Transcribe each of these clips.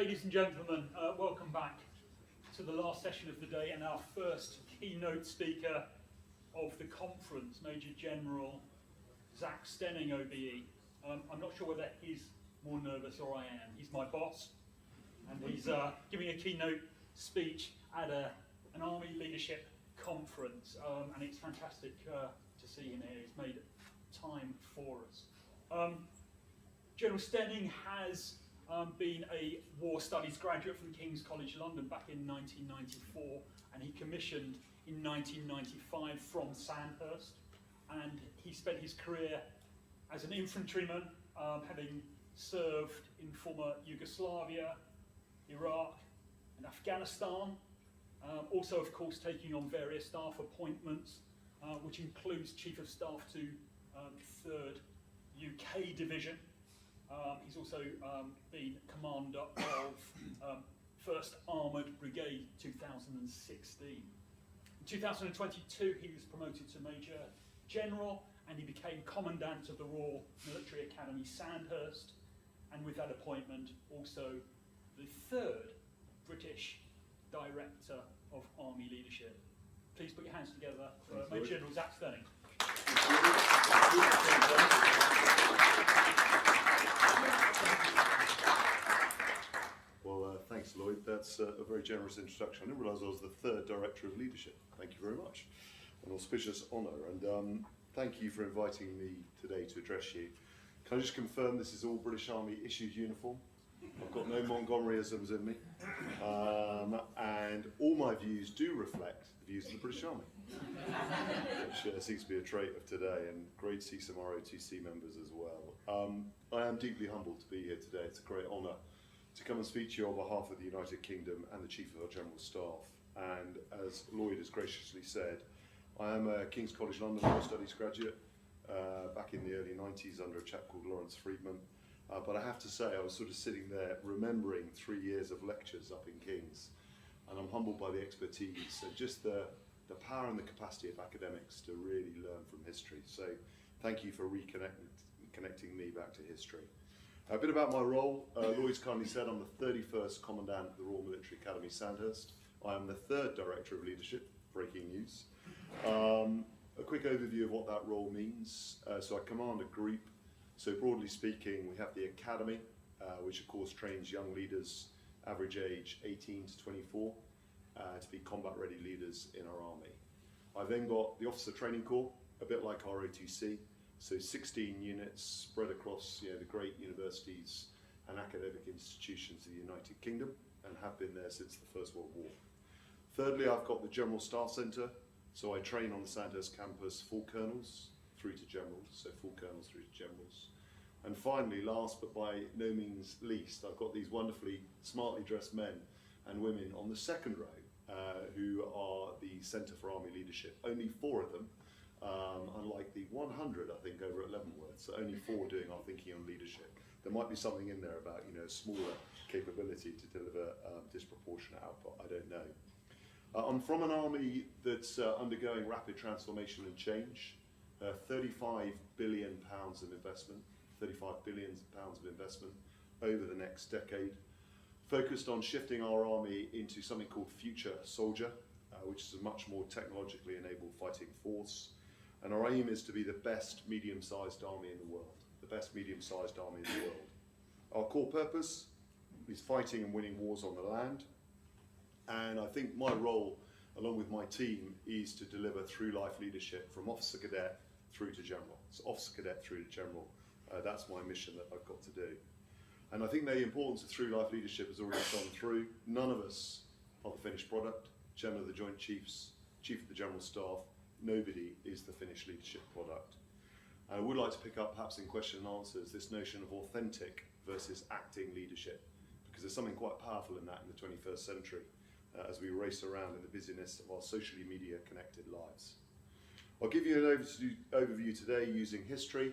Ladies and gentlemen, welcome back to the last session of the day and our first keynote speaker of the conference, Major General Stenning, OBE. I'm not sure whether he's more nervous or I am. He's my boss, and he's giving a keynote speech at an Army leadership conference, and it's fantastic to see him here. He's made time for us. General Stenning has been a war studies graduate from King's College London back in 1994, and he commissioned in 1995 from Sandhurst, and he spent his career as an infantryman, having served in former Yugoslavia, Iraq and Afghanistan, also of course taking on various staff appointments, which includes Chief of Staff to 3rd UK Division. He's also been commander of 1st Armoured Brigade 2016. In 2022 he was promoted to Major General and he became Commandant of the Royal Military Academy Sandhurst, and with that appointment also the 3rd British Director of Army Leadership. Please put your hands together for Major General Stenning. Well, thanks, Lloyd. That's a very generous introduction. I didn't realise I was the 3rd Director of Leadership. Thank you very much. An auspicious honour, and thank you for inviting me today to address you. Can I just confirm this is all British Army issued uniform? I've got no Montgomeryisms in me, and all my views do reflect the views of the British Army, which seems to be a trait of today, and great to see some ROTC members as well. I am deeply humbled to be here today. It's a great honour to come and speak to you on behalf of the United Kingdom and the Chief of our General Staff. And as Lloyd has graciously said, I am a King's College London Law Studies graduate back in the early 90s under a chap called Lawrence Freedman. But I have to say, I was sort of sitting there remembering 3 years of lectures up in King's, and I'm humbled by the expertise and just the power and the capacity of academics to really learn from history. So thank you for connecting me back to history. A bit about my role. Lloyd's kindly said I'm the 31st Commandant of the Royal Military Academy Sandhurst. I am the 3rd Director of Leadership, breaking news. A quick overview of what that role means. So I command a group. So broadly speaking, we have the Academy, which of course trains young leaders, average age 18 to 24, to be combat-ready leaders in our army. I've then got the Officer Training Corps, a bit like ROTC, so 16 units spread across the great universities and academic institutions of the United Kingdom, and have been there since the First World War. Thirdly, I've got the General Staff Centre, so I train on the Sandhurst campus full colonels through to generals, so full colonels through to generals. And finally, last but by no means least, I've got these wonderfully smartly dressed men and women on the second row who are the Centre for Army Leadership. Only 4 of them, unlike the 100 I think over at Leavenworth, so only 4 doing our thinking on leadership. There might be something in there about smaller capability to deliver disproportionate output, I don't know. I'm from an army that's undergoing rapid transformation and change. 35 billion pounds of investment, 35 billion pounds of investment over the next decade, focused on shifting our army into something called Future Soldier, which is a much more technologically enabled fighting force. And our aim is to be the best medium-sized army in the world, the best medium-sized army in the world. Our core purpose is fighting and winning wars on the land. And I think my role, along with my team, is to deliver through-life leadership from officer cadet through to general. So officer cadet through to general. That's my mission that I've got to do. And I think the importance of through-life leadership has already gone through. None of us are the finished product. General of the Joint Chiefs, Chief of the General Staff, nobody is the finished leadership product. And I would like to pick up, perhaps in question and answers, this notion of authentic versus acting leadership, because there's something quite powerful in that in the 21st century as we race around in the busyness of our socially media connected lives. I'll give you an overview today using history,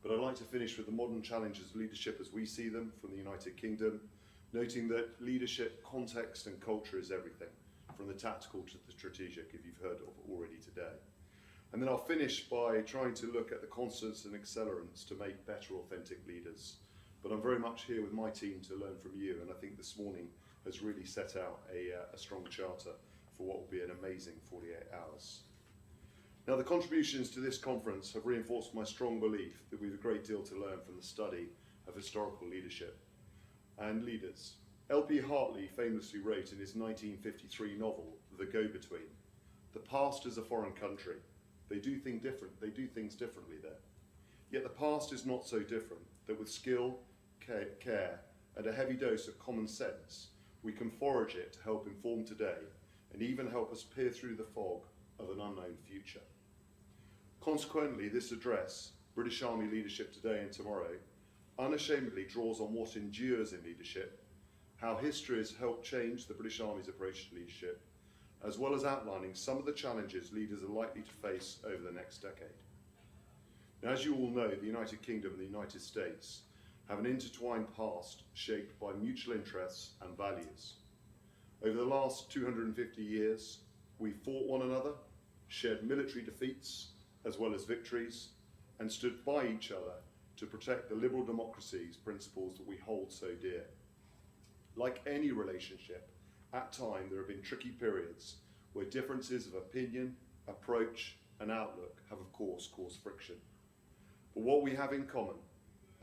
but I'd like to finish with the modern challenges of leadership as we see them from the United Kingdom, noting that leadership, context and culture is everything, from the tactical to the strategic, if you've heard of already today. And then I'll finish by trying to look at the constants and accelerants to make better authentic leaders, but I'm very much here with my team to learn from you, and I think this morning has really set out a strong charter for what will be an amazing 48 hours. Now, the contributions to this conference have reinforced my strong belief that we have a great deal to learn from the study of historical leadership and leaders. L.P. Hartley famously wrote in his 1953 novel, The Go-Between, "The past is a foreign country. They do things differently there. Yet the past is not so different that with skill, care, and a heavy dose of common sense, we can forage it to help inform today and even help us peer through the fog of an unknown future." Consequently, this address, British Army Leadership Today and Tomorrow, unashamedly draws on what endures in leadership, how history has helped change the British Army's approach to leadership, as well as outlining some of the challenges leaders are likely to face over the next decade. Now, as you all know, the United Kingdom and the United States have an intertwined past shaped by mutual interests and values. Over the last 250 years, we fought one another, shared military defeats as well as victories, and stood by each other to protect the liberal democracy's principles that we hold so dear. Like any relationship, at times there have been tricky periods where differences of opinion, approach, and outlook have of course caused friction. But what we have in common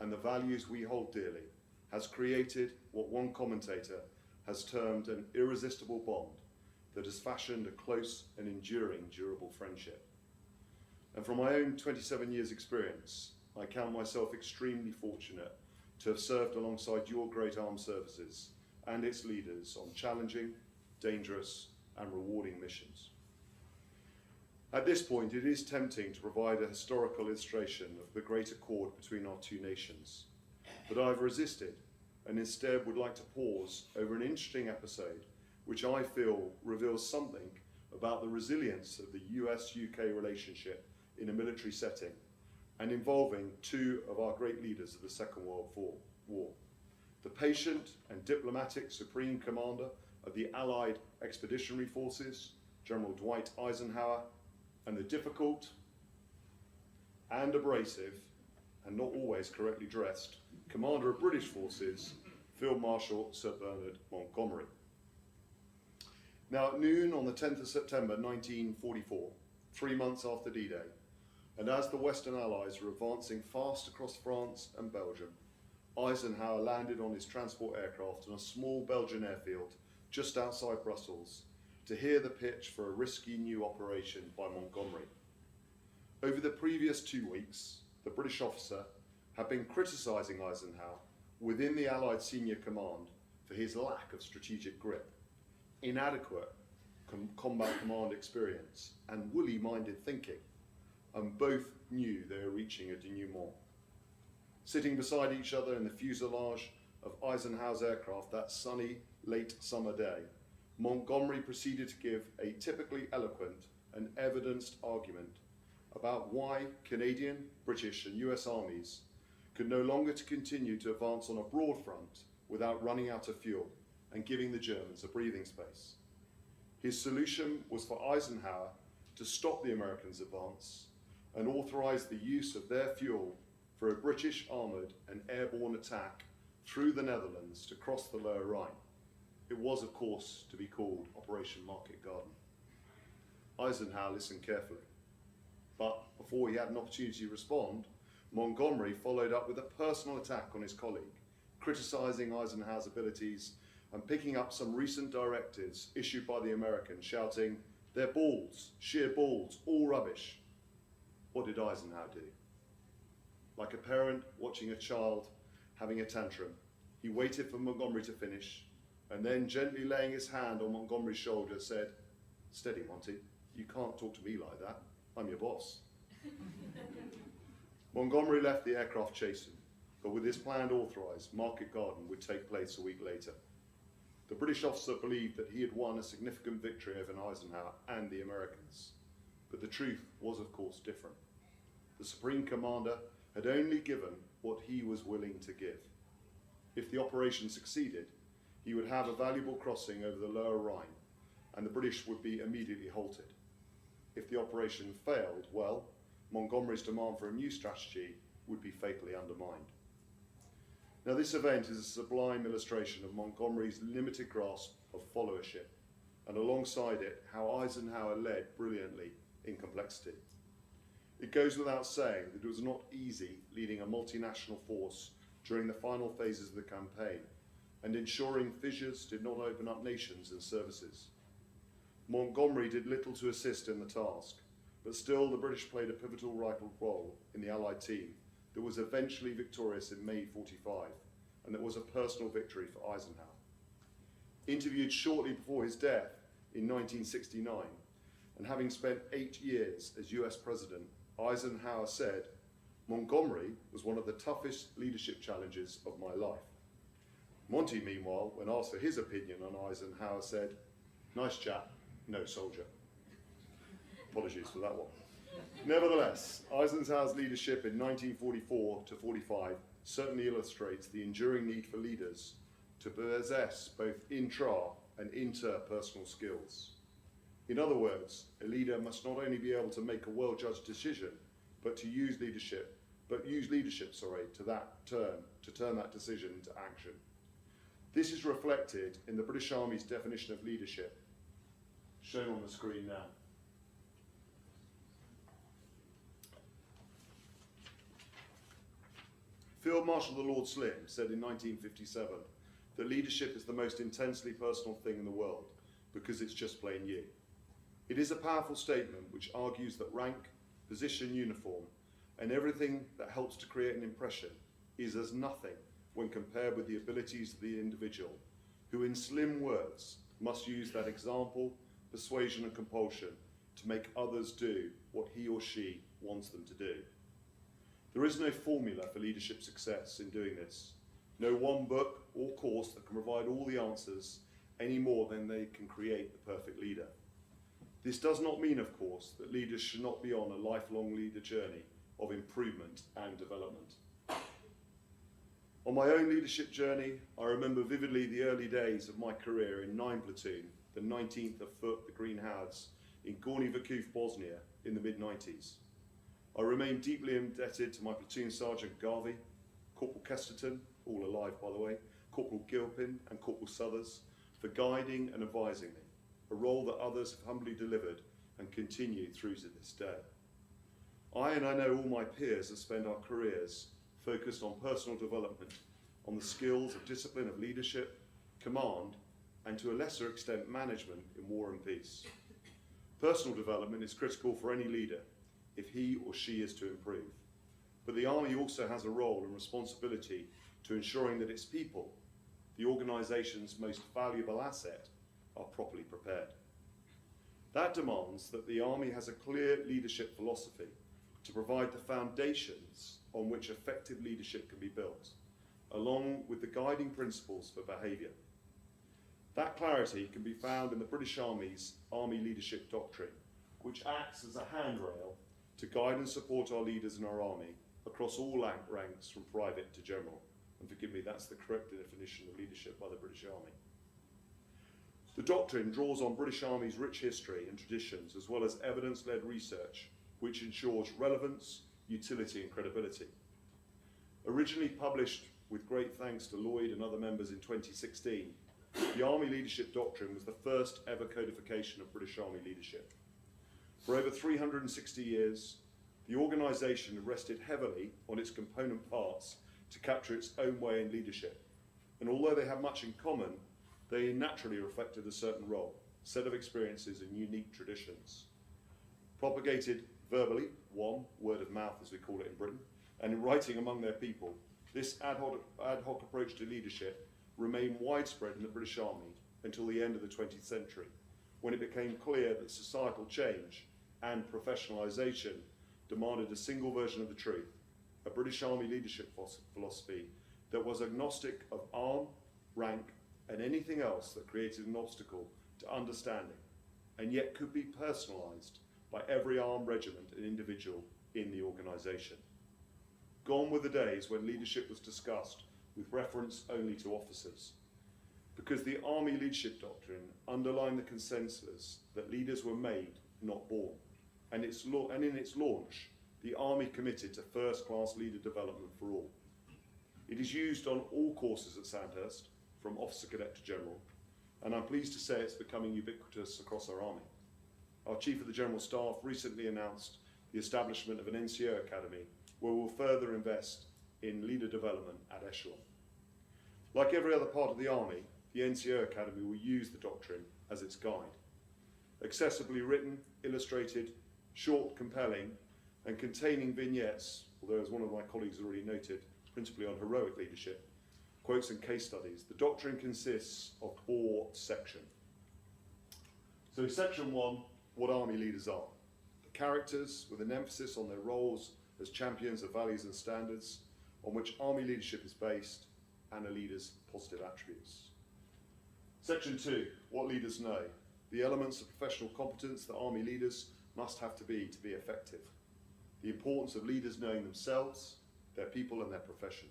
and the values we hold dearly has created what one commentator has termed an irresistible bond that has fashioned a close and enduring, durable friendship. And from my own 27 years experience, I count myself extremely fortunate to have served alongside your great armed services and its leaders on challenging, dangerous, and rewarding missions. At this point, it is tempting to provide a historical illustration of the great accord between our two nations, but I've resisted and instead would like to pause over an interesting episode which I feel reveals something about the resilience of the US-UK relationship in a military setting and involving two of our great leaders of the Second World War, the patient and diplomatic Supreme Commander of the Allied Expeditionary Forces, General Dwight Eisenhower, and the difficult and abrasive, and not always correctly dressed, Commander of British Forces, Field Marshal Sir Bernard Montgomery. Now, at noon on the 10th of September 1944, 3 months after D-Day, and as the Western Allies were advancing fast across France and Belgium, Eisenhower landed on his transport aircraft on a small Belgian airfield just outside Brussels to hear the pitch for a risky new operation by Montgomery. Over the previous 2 weeks, the British officer had been criticising Eisenhower within the Allied senior command for his lack of strategic grip, inadequate combat command experience, and woolly-minded thinking, and both knew they were reaching a denouement. Sitting beside each other in the fuselage of Eisenhower's aircraft that sunny, late summer day, Montgomery proceeded to give a typically eloquent and evidenced argument about why Canadian, British, and US armies could no longer continue to advance on a broad front without running out of fuel and giving the Germans a breathing space. His solution was for Eisenhower to stop the Americans' advance and authorize the use of their fuel for a British armoured and airborne attack through the Netherlands to cross the Lower Rhine. It was, of course, to be called Operation Market Garden. Eisenhower listened carefully, but before he had an opportunity to respond, Montgomery followed up with a personal attack on his colleague, criticising Eisenhower's abilities and picking up some recent directives issued by the Americans, shouting, "They're balls, sheer balls, all rubbish." What did Eisenhower do? Like a parent watching a child having a tantrum, he waited for Montgomery to finish, and then gently laying his hand on Montgomery's shoulder said, "Steady, Monty, you can't talk to me like that. I'm your boss." Montgomery left the aircraft chastened, but with his plan authorised, Market Garden would take place a week later. The British officer believed that he had won a significant victory over Eisenhower and the Americans, but the truth was of course different. The Supreme Commander had only given what he was willing to give. If the operation succeeded, he would have a valuable crossing over the Lower Rhine, and the British would be immediately halted. If the operation failed, well, Montgomery's demand for a new strategy would be fatally undermined. Now, this event is a sublime illustration of Montgomery's limited grasp of followership, and alongside it, how Eisenhower led brilliantly in complexity. It goes without saying that it was not easy leading a multinational force during the final phases of the campaign and ensuring fissures did not open up nations and services. Montgomery did little to assist in the task, but still the British played a pivotal role in the Allied team that was eventually victorious in May 45, and that was a personal victory for Eisenhower. Interviewed shortly before his death in 1969, and having spent 8 years as US President, Eisenhower said, "Montgomery was one of the toughest leadership challenges of my life." Monty, meanwhile, when asked for his opinion on Eisenhower, said, "Nice chap, no soldier." Apologies for that one. Nevertheless, Eisenhower's leadership in 1944 to 45 certainly illustrates the enduring need for leaders to possess both intra and interpersonal skills. In other words, a leader must not only be able to make a well-judged decision, but use leadership to turn that decision into action. This is reflected in the British Army's definition of leadership, shown on the screen now. Field Marshal the Lord Slim said in 1957 that leadership is the most intensely personal thing in the world because it's just plain you. It is a powerful statement which argues that rank, position, uniform, and everything that helps to create an impression is as nothing when compared with the abilities of the individual, who in Slim words must use that example, persuasion and compulsion to make others do what he or she wants them to do. There is no formula for leadership success in doing this. No one book or course that can provide all the answers any more than they can create the perfect leader. This does not mean, of course, that leaders should not be on a lifelong leader journey of improvement and development. On my own leadership journey, I remember vividly the early days of my career in 9 Platoon, the 19th of Foot, the Green Hads, in Gornji Vakuf, Bosnia, in the mid-90s. I remain deeply indebted to my platoon sergeant Garvey, Corporal Kesterton, all alive by the way, Corporal Gilpin and Corporal Southers, for guiding and advising me, a role that others have humbly delivered and continue through to this day. I know all my peers have spent our careers focused on personal development, on the skills of discipline of leadership, command, and to a lesser extent management in war and peace. Personal development is critical for any leader if he or she is to improve. But the Army also has a role and responsibility to ensuring that its people, the organisation's most valuable asset, are properly prepared. That demands that the Army has a clear leadership philosophy to provide the foundations on which effective leadership can be built, along with the guiding principles for behaviour. That clarity can be found in the British Army's Army Leadership Doctrine, which acts as a handrail to guide and support our leaders in our Army across all ranks from private to general. And forgive me, that's the correct definition of leadership by the British Army. The doctrine draws on British Army's rich history and traditions, as well as evidence-led research, which ensures relevance, utility and credibility. Originally published with great thanks to Lloyd and other members in 2016, the Army Leadership Doctrine was the first ever codification of British Army leadership. For over 360 years, the organisation rested heavily on its component parts to capture its own way in leadership. And although they have much in common, they naturally reflected a certain role, set of experiences and unique traditions. Propagated verbally, word of mouth as we call it in Britain, and in writing among their people, this ad hoc approach to leadership remained widespread in the British Army until the end of the 20th century, when it became clear that societal change and professionalisation demanded a single version of the truth, a British Army leadership philosophy that was agnostic of arm, rank, and anything else that created an obstacle to understanding, and yet could be personalised by every armed regiment and individual in the organisation. Gone were the days when leadership was discussed with reference only to officers, because the Army Leadership Doctrine underlined the consensus that leaders were made, not born, and in its launch, the Army committed to first-class leader development for all. It is used on all courses at Sandhurst, from Officer Cadet to General, and I'm pleased to say it's becoming ubiquitous across our Army. Our Chief of the General Staff recently announced the establishment of an NCO Academy where we'll further invest in leader development at echelon. Like every other part of the Army, the NCO Academy will use the doctrine as its guide. Accessibly written, illustrated, short, compelling, and containing vignettes, although as one of my colleagues already noted, principally on heroic leadership, quotes and case studies, the doctrine consists of 4 sections. So section 1, what Army leaders are. The characters, with an emphasis on their roles as champions of values and standards, on which Army leadership is based, and a leader's positive attributes. Section 2, what leaders know. The elements of professional competence that Army leaders must have to be effective. The importance of leaders knowing themselves, their people and their profession.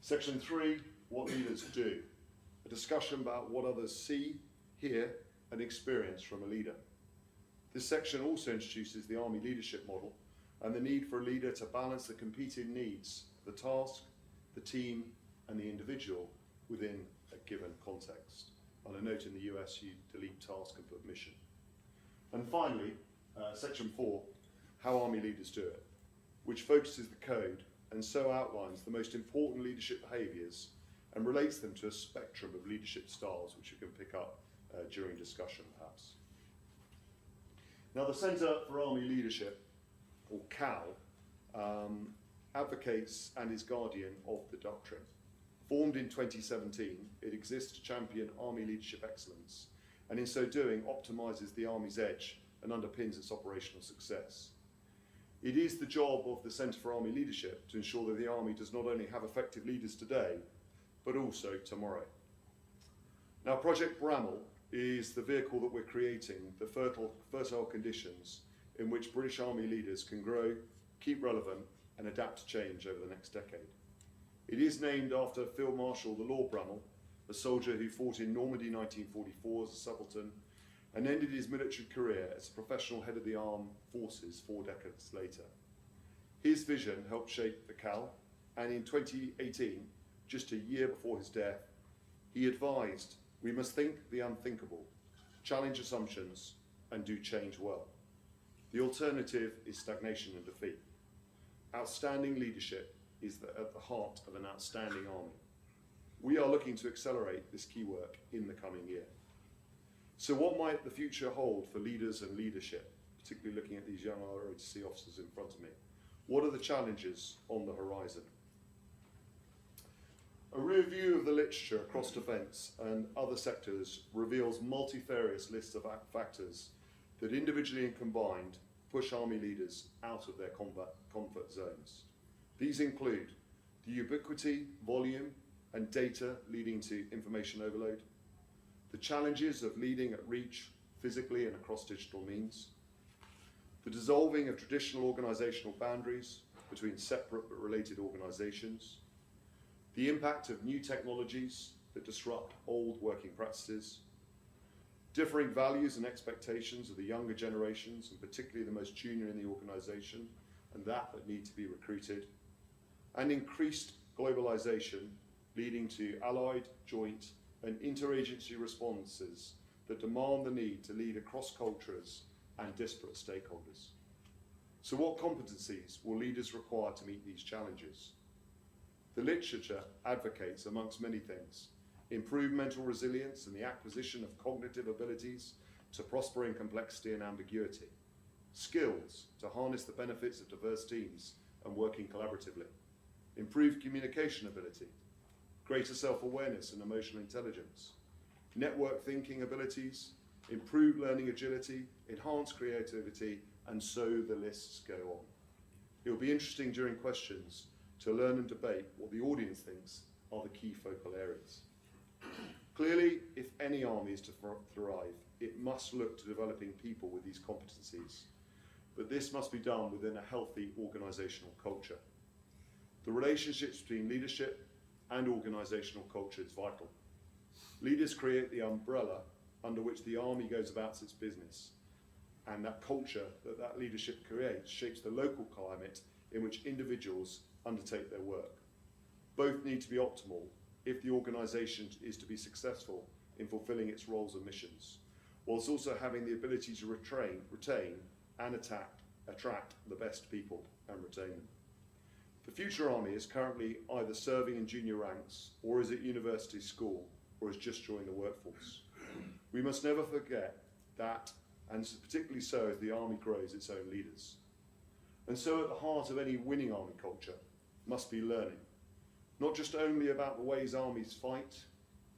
Section 3, what leaders do. A discussion about what others see, hear and experience from a leader. This section also introduces the Army leadership model and the need for a leader to balance the competing needs of the task, the team and the individual within a given context. On a note, in the US, you delete task and put mission. And finally, section 4, how Army leaders do it, which focuses the code and so outlines the most important leadership behaviours and relates them to a spectrum of leadership styles, which you can pick up during discussion, perhaps. Now, the Centre for Army Leadership, or CAL, advocates and is guardian of the doctrine. Formed in 2017, it exists to champion Army leadership excellence, and in so doing optimises the Army's edge and underpins its operational success. It is the job of the Centre for Army Leadership to ensure that the Army does not only have effective leaders today, but also tomorrow. Now, Project Bramall is the vehicle that we're creating, the fertile conditions in which British Army leaders can grow, keep relevant, and adapt to change over the next decade. It is named after Field Marshal the Lord Bramall, a soldier who fought in Normandy 1944 as a subaltern and ended his military career as a professional head of the armed forces 4 decades later. His vision helped shape the CAL, and in 2018, just a year before his death, he advised, "We must think the unthinkable, challenge assumptions, and do change well. The alternative is stagnation and defeat. Outstanding leadership is at the heart of an outstanding army." We are looking to accelerate this key work in the coming year. So what might the future hold for leaders and leadership, particularly looking at these young ROTC officers in front of me? What are the challenges on the horizon? A review of the literature across defence and other sectors reveals multifarious lists of factors that individually and combined push Army leaders out of their comfort zones. These include the ubiquity, volume and data leading to information overload, the challenges of leading at reach physically and across digital means, the dissolving of traditional organisational boundaries between separate but related organisations, the impact of new technologies that disrupt old working practices, differing values and expectations of the younger generations, and particularly the most junior in the organisation, and that need to be recruited, and increased globalisation leading to allied, joint, and interagency responses that demand the need to lead across cultures and disparate stakeholders. So what competencies will leaders require to meet these challenges? The literature advocates, amongst many things, improved mental resilience and the acquisition of cognitive abilities to prosper in complexity and ambiguity, skills to harness the benefits of diverse teams and working collaboratively, improved communication ability, greater self-awareness and emotional intelligence, network thinking abilities, improved learning agility, enhanced creativity, and so the lists go on. It will be interesting during questions to learn and debate what the audience thinks are the key focal areas. Clearly, if any army is to thrive, it must look to developing people with these competencies, but this must be done within a healthy organisational culture. The relationships between leadership and organisational culture is vital. Leaders create the umbrella under which the army goes about its business, and that culture that leadership creates shapes the local climate in which individuals undertake their work. Both need to be optimal if the organisation is to be successful in fulfilling its roles and missions, whilst also having the ability to retain and attract the best people and retain them. The future Army is currently either serving in junior ranks, or is at university, school, or has just joined the workforce. We must never forget that, and particularly so as the Army grows its own leaders. And so at the heart of any winning Army culture must be learning, not just only about the ways armies fight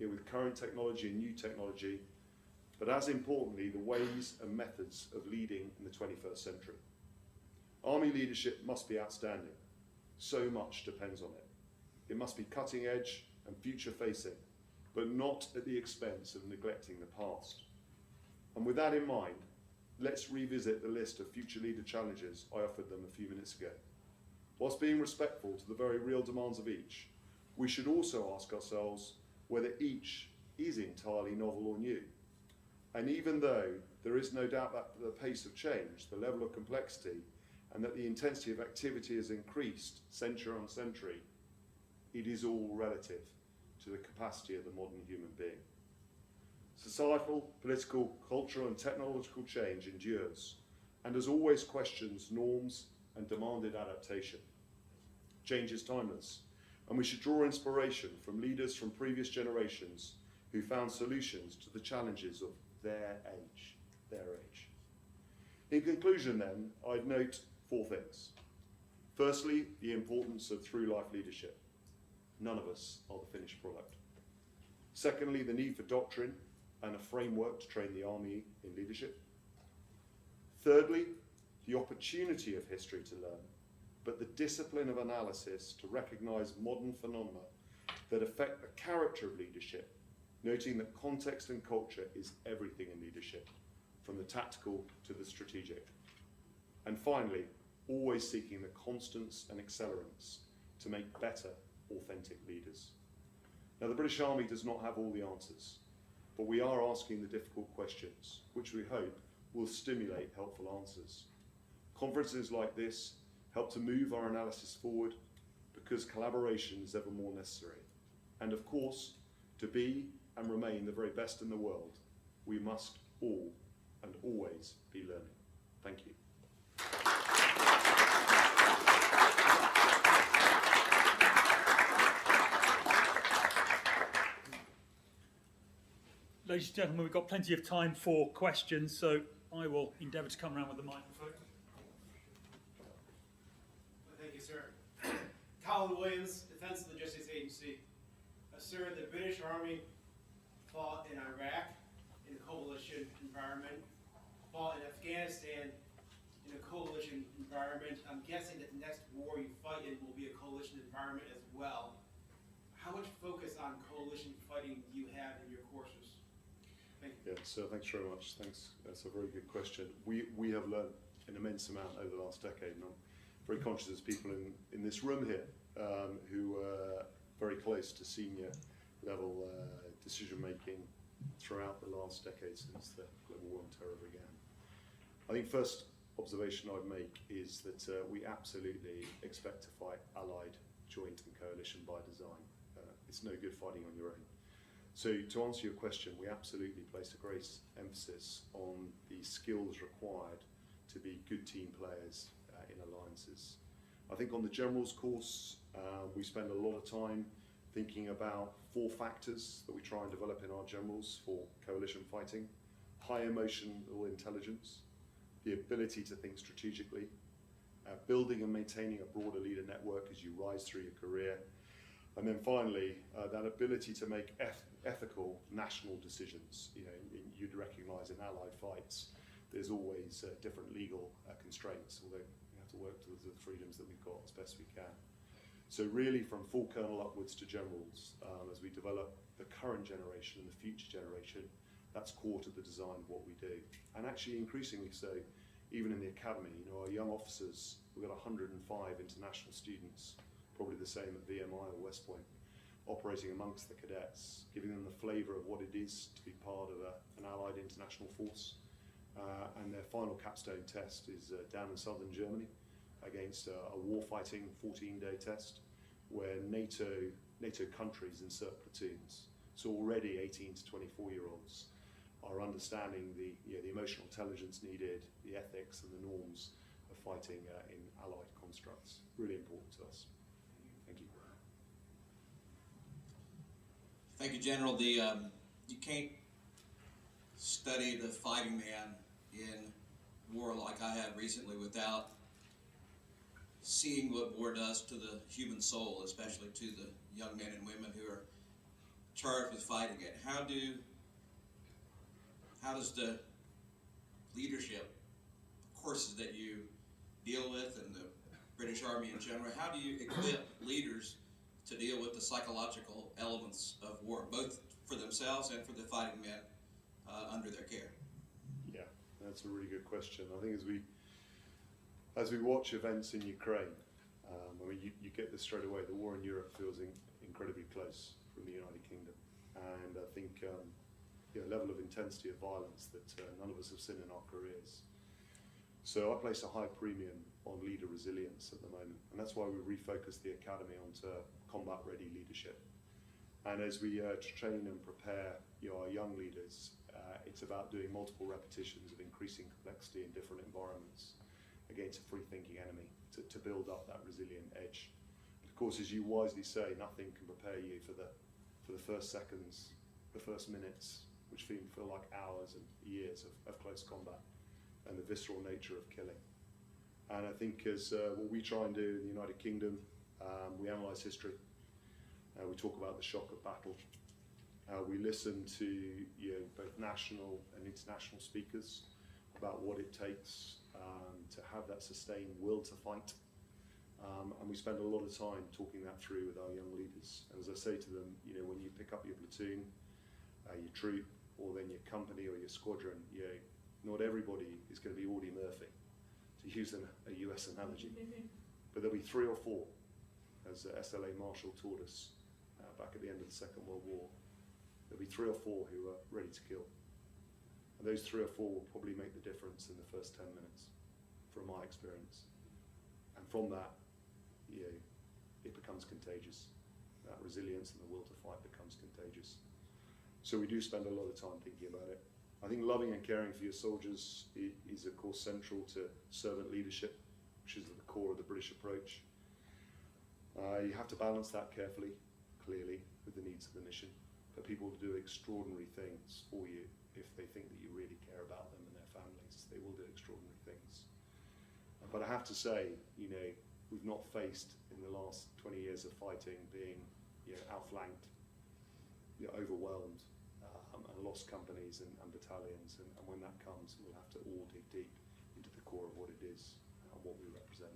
with current technology and new technology, but as importantly, the ways and methods of leading in the 21st century. Army leadership must be outstanding. So much depends on it. It must be cutting edge and future facing, but not at the expense of neglecting the past. And with that in mind, let's revisit the list of future leader challenges I offered them a few minutes ago. Whilst being respectful to the very real demands of each, we should also ask ourselves whether each is entirely novel or new. And even though there is no doubt that the pace of change, the level of complexity, and that the intensity of activity has increased century on century, it is all relative to the capacity of the modern human being. Societal, political, cultural and technological change endures, and as always questions norms and demanded adaptation. Change is timeless, and we should draw inspiration from leaders from previous generations who found solutions to the challenges of their age. In conclusion then, I'd note 4 things. Firstly, the importance of through-life leadership. None of us are the finished product. Secondly, the need for doctrine and a framework to train the Army in leadership. Thirdly, the opportunity of history to learn, but the discipline of analysis to recognise modern phenomena that affect the character of leadership, noting that context and culture is everything in leadership, from the tactical to the strategic. And finally, always seeking the constants and accelerants to make better, authentic leaders. Now, the British Army does not have all the answers, but we are asking the difficult questions, which we hope will stimulate helpful answers. Conferences like this help to move our analysis forward because collaboration is ever more necessary. And of course, to be and remain the very best in the world, we must all and always be learning. Thank you. Ladies and gentlemen, we've got plenty of time for questions, so I will endeavour to come around with the microphone. Thank you, sir. Colin Williams, Defence Logistics Agency. Sir, the British Army fought in Iraq in a coalition environment, fought in Afghanistan in a coalition environment. I'm guessing that the next war you fight in will be a coalition environment as well. How much focus on coalition fighting do you have in your courses? Thank you. Yeah, so thanks very much. Thanks. That's a very good question. We have learned an immense amount over the last decade, and I'm very conscious there's people in this room here who are very close to senior level decision making throughout the last decade since the global war on terror began. I think first observation I'd make is that we absolutely expect to fight allied, joint and coalition by design. It's no good fighting on your own. So to answer your question, we absolutely place a great emphasis on the skills required to be good team players in alliances. I think on the General's course, we spend a lot of time thinking about 4 factors that we try and develop in our generals for coalition fighting: high emotional intelligence, the ability to think strategically, building and maintaining a broader leader network as you rise through your career, and then finally, that ability to make ethical national decisions. You know, you'd recognise in allied fights, there's always different legal constraints, although we have to work to the freedoms that we've got as best we can. So really from full colonel upwards to generals, as we develop the current generation and the future generation, that's core to the design of what we do. And actually increasingly so, even in the academy, you know, our young officers, we've got 105 international students, probably the same at VMI or West Point, operating amongst the cadets, giving them the flavour of what it is to be part of an allied international force. And their final capstone test is down in southern Germany against a war-fighting 14-day test, where NATO countries insert platoons. So already 18 to 24-year-olds are understanding the emotional intelligence needed, the ethics and the norms of fighting in allied constructs. Really important to us. Thank you. Thank you, General. You can't study the fighting man in war like I have recently without seeing what war does to the human soul, especially to the young men and women who are charged with fighting it. How does the leadership courses that you deal with and the British Army in general, how do you equip leaders to deal with the psychological elements of war, both for themselves and for the fighting men under their care? Yeah, that's a really good question. I think as we watch events in Ukraine, I mean, you get this straight away. The war in Europe feels incredibly close from the United Kingdom, and I think level of intensity of violence that none of us have seen in our careers. So I place a high premium on leader resilience at the moment, and that's why we refocus the academy onto combat-ready leadership. And as we train and prepare our young leaders, it's about doing multiple repetitions of increasing complexity in different environments against a free-thinking enemy to build up that resilient edge. But of course, as you wisely say, nothing can prepare you for the first seconds, the first minutes, which feel like hours and years of close combat, and the visceral nature of killing. And I think as what we try and do in the United Kingdom, we analyse history. We talk about the shock of battle. We listen to both national and international speakers about what it takes to have that sustained will to fight. And we spend a lot of time talking that through with our young leaders. And as I say to them, when you pick up your platoon, your troop, or then your company or your squadron, not everybody is going to be Audie Murphy, to use a US analogy. But there'll be 3 or 4, as SLA Marshall taught us back at the end of the Second World War. There'll be 3 or 4 who are ready to kill. And those 3 or 4 will probably make the difference in the first 10 minutes, from my experience. And from that, it becomes contagious. That resilience and the will to fight becomes contagious. So we do spend a lot of time thinking about it. I think loving and caring for your soldiers is of course central to servant leadership, which is at the core of the British approach. You have to balance that carefully, clearly, with the needs of the mission. But people will do extraordinary things for you if they think that you really care about them and their families. They will do extraordinary things. But I have to say, we've not faced in the last 20 years of fighting being outflanked, overwhelmed, and lost companies and battalions, and when that comes, we'll have to all dig deep into the core of what it is and what we represent.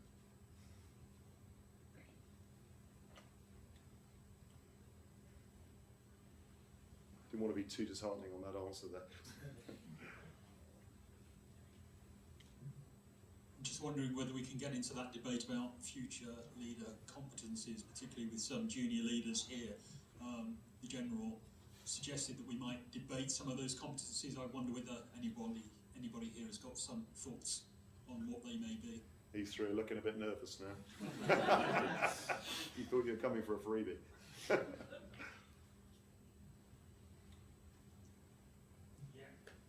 Didn't want to be too disheartening on that answer there. I'm just wondering whether we can get into that debate about future leader competencies, particularly with some junior leaders here. The General suggested that we might debate some of those competencies. I wonder whether anybody here has got some thoughts on what they may be. These 3 are looking a bit nervous now. You thought you were coming for a freebie. Yeah,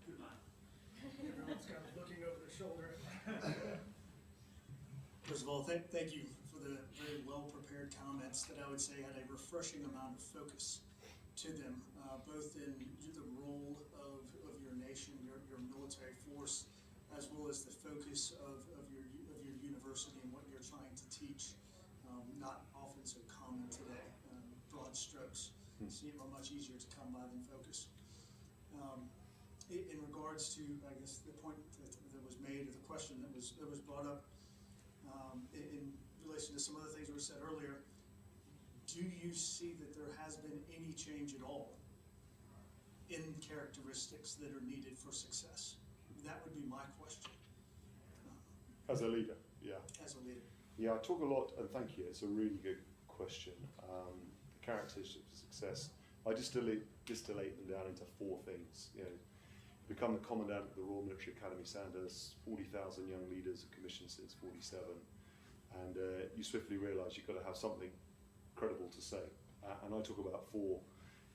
good man. Everyone's kind of looking over their shoulder. First of all, thank you for the very well-prepared comments that I would say had a refreshing amount of focus to them, both in the role of your nation, your military force, as well as the focus of your university and what you're trying to teach. Not often so common today. Broad strokes seem much easier to come by than focus. In regards to, I guess, the point that was made, or the question that was brought up in relation to some of the things that were said earlier, do you see that there has been any change at all in characteristics that are needed for success? That would be my question. As a leader, yeah. As a leader. Yeah, I talk a lot, and thank you, it's a really good question. The characteristics of success, I distillate them down into 4 things. Become the Commandant of the Royal Military Academy Sandhurst, 40,000 young leaders are commissioned since 47, and you swiftly realise you've got to have something credible to say. And I talk about four,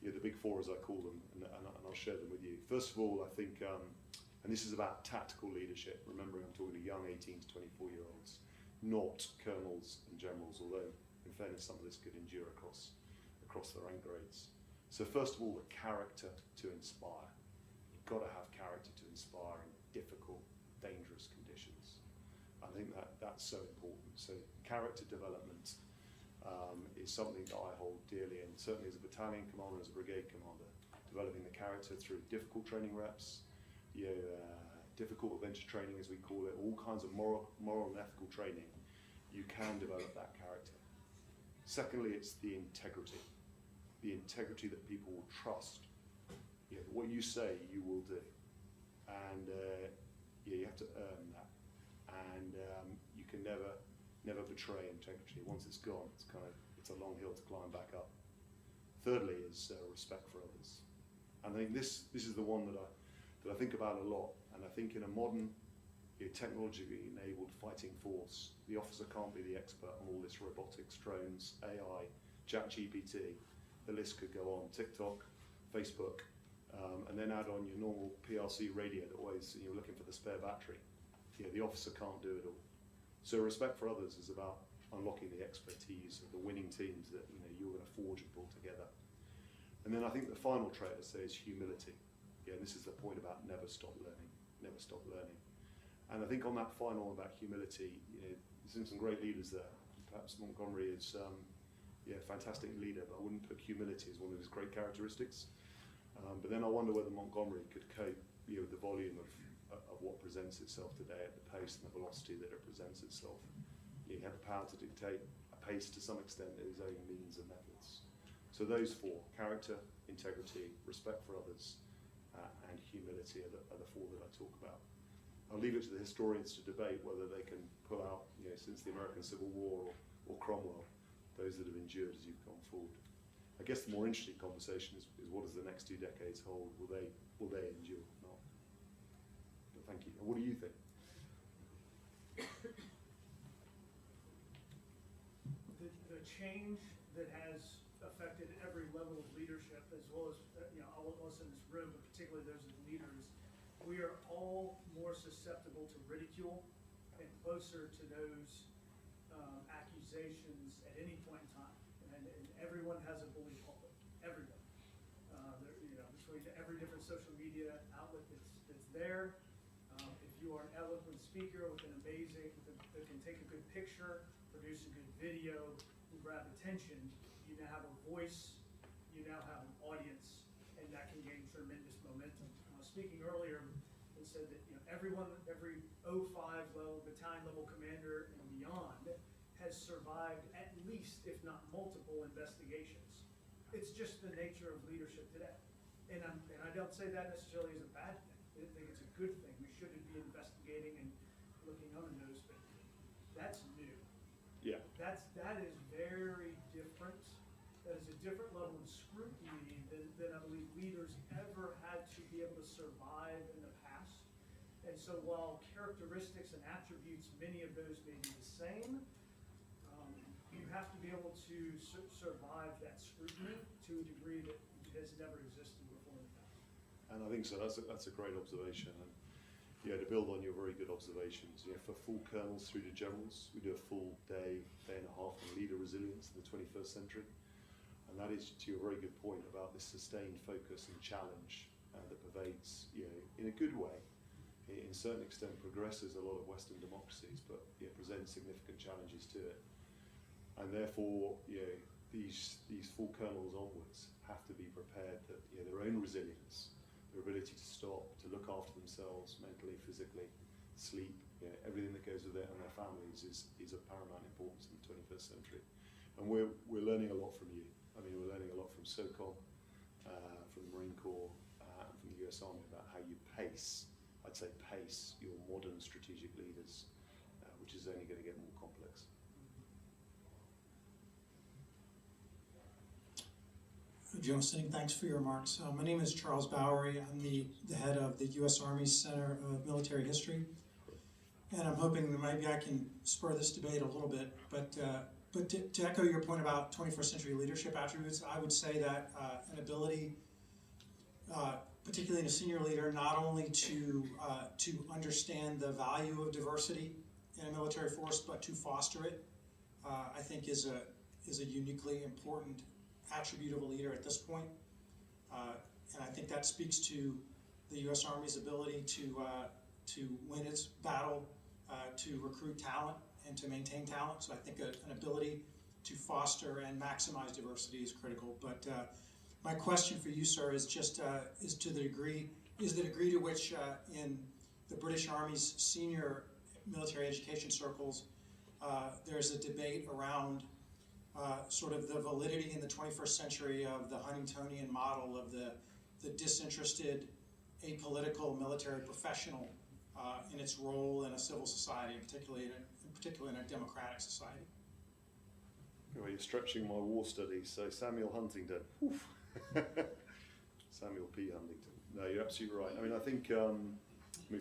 the big four as I call them, and I'll share them with you. First of all, I think, and this is about tactical leadership, remembering I'm talking to young 18 to 24-year-olds, not colonels and generals, although in fairness some of this could endure across the rank grades. So first of all, the character to inspire. You've got to have character to inspire in difficult, dangerous conditions. I think that's so important. So character development is something that I hold dearly, and certainly as a battalion commander, as a brigade commander, developing the character through difficult training reps, difficult adventure training as we call it, all kinds of moral and ethical training, you can develop that character. Secondly, it's the integrity that people will trust. What you say, you will do, and you have to earn that, and you can never betray integrity. Once it's gone, it's a long hill to climb back up. Thirdly is respect for others, and I think this is the one that I think about a lot. And I think in a modern technologically enabled fighting force, the officer can't be the expert on all this robotics, drones, AI, ChatGPT. The list could go on. TikTok, Facebook, and then add on your normal PRC radio that always you're looking for the spare battery. The officer can't do it all. So respect for others is about unlocking the expertise of the winning teams that you're going to forge and pull together. And then I think the final trait I'd say is humility. And this is the point about never stop learning, never stop learning. And I think on that final about humility, there's been some great leaders there. Perhaps Montgomery is a fantastic leader, but I wouldn't put humility as one of his great characteristics. But then I wonder whether Montgomery could cope with the volume of what presents itself today at the pace and the velocity that it presents itself. He had the power to dictate a pace to some extent at his own means and methods. So those four, character, integrity, respect for others, and humility are the four that I talk about. I'll leave it to the historians to debate whether they can pull out, since the American Civil War or Cromwell, those that have endured as you've gone forward. I guess the more interesting conversation is what does the next 2 decades hold? Will they endure or not? But thank you. And what do you think? The change that has affected every level of leadership, as well as all of us in this room, but particularly those of the leaders, we are all more susceptible to ridicule and closer to those accusations at any point in time. And everyone has a bully pulpit. Everyone. Between every different social media outlet that's there. If you are an eloquent speaker with an amazing, that can take a good picture, produce a good video, and grab attention, you now have a voice, you now have an audience, and that can gain tremendous momentum. I was speaking earlier and said that every 05 level, battalion level commander and beyond has survived at least, if not multiple, investigations. It's just the nature of leadership today. And I don't say that necessarily as a bad thing. I think it's a good thing. We shouldn't be investigating and looking under those, but that's new. Yeah. That is very different. That is a different level of scrutiny than I believe leaders ever had to be able to survive in the past. And so while characteristics and attributes, many of those may be the same, you have to be able to survive that scrutiny to a degree that has never existed before in the past. And I think so. That's a great observation. And to build on your very good observations, for full colonels through to generals, we do a full day and a half on leader resilience in the 21st century. And that is to your very good point about this sustained focus and challenge that pervades, in a good way, in a certain extent progresses a lot of Western democracies, but presents significant challenges to it. And therefore, these full colonels onwards have to be prepared that their own resilience, their ability to stop, to look after themselves mentally, physically, sleep, everything that goes with it and their families is of paramount importance in the 21st century. And we're learning a lot from you. I mean, we're learning a lot from SOCOM, from the Marine Corps, and from the US Army about how you pace your modern strategic leaders, which is only going to get more complex. General Stenning, thanks for your remarks. My name is Charles Bowery. I'm the head of the U.S. Army Center of Military History. And I'm hoping that maybe I can spur this debate a little bit. But But to echo your point about 21st century leadership attributes, I would say that an ability, particularly in a senior leader, not only to understand the value of diversity in a military force, but to foster it, I think is a uniquely important attribute of a leader at this point. And I think that speaks to the U.S. Army's ability to win its battle, to recruit talent and to maintain talent. So I think an ability to foster and maximize diversity is critical. But my question for you, sir, is just is the degree to which in the British Army's senior military education circles there's a debate around sort of the validity in the 21st century of the Huntingtonian model of the disinterested, apolitical military professional in its role in a civil society, particularly in a democratic society. Well, you're stretching my war studies. So Samuel Huntington. Samuel P. Huntington. No, you're absolutely right. I mean, I think,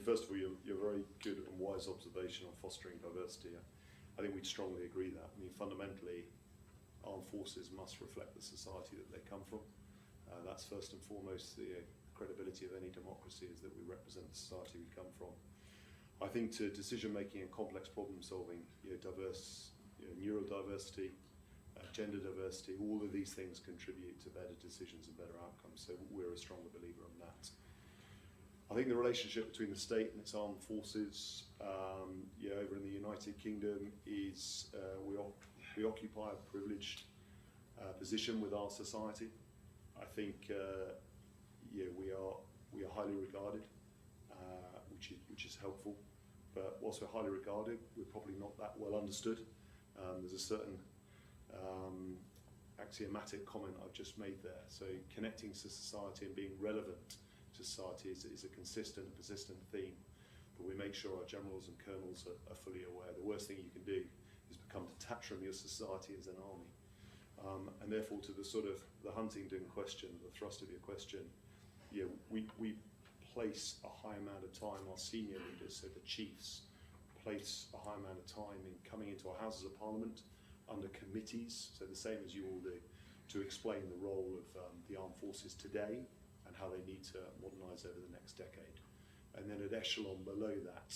first of all, you're very good and wise observation on fostering diversity. I think we'd strongly agree that. I mean, fundamentally, armed forces must reflect the society that they come from. That's first and foremost the credibility of any democracy, is that we represent the society we come from. I think to decision making and complex problem solving, diverse, neurodiversity, gender diversity, all of these things contribute to better decisions and better outcomes. So we're a stronger believer in that. I think the relationship between the state and its armed forces, over in the United Kingdom, is we occupy a privileged position with our society. I think we are highly regarded, which is helpful. But whilst we're highly regarded, we're probably not that well understood. There's a certain axiomatic comment I've just made there. So connecting to society and being relevant to society is a consistent and persistent theme. But we make sure our generals and colonels are fully aware. The worst thing you can do is become detached from your society as an army. And therefore, to the sort of the Huntington question, the thrust of your question, we place a high amount of time, our senior leaders, so the chiefs, place a high amount of time in coming into our Houses of Parliament under committees, so the same as you all do, to explain the role of the armed forces today and how they need to modernise over the next decade. And then at echelon below that,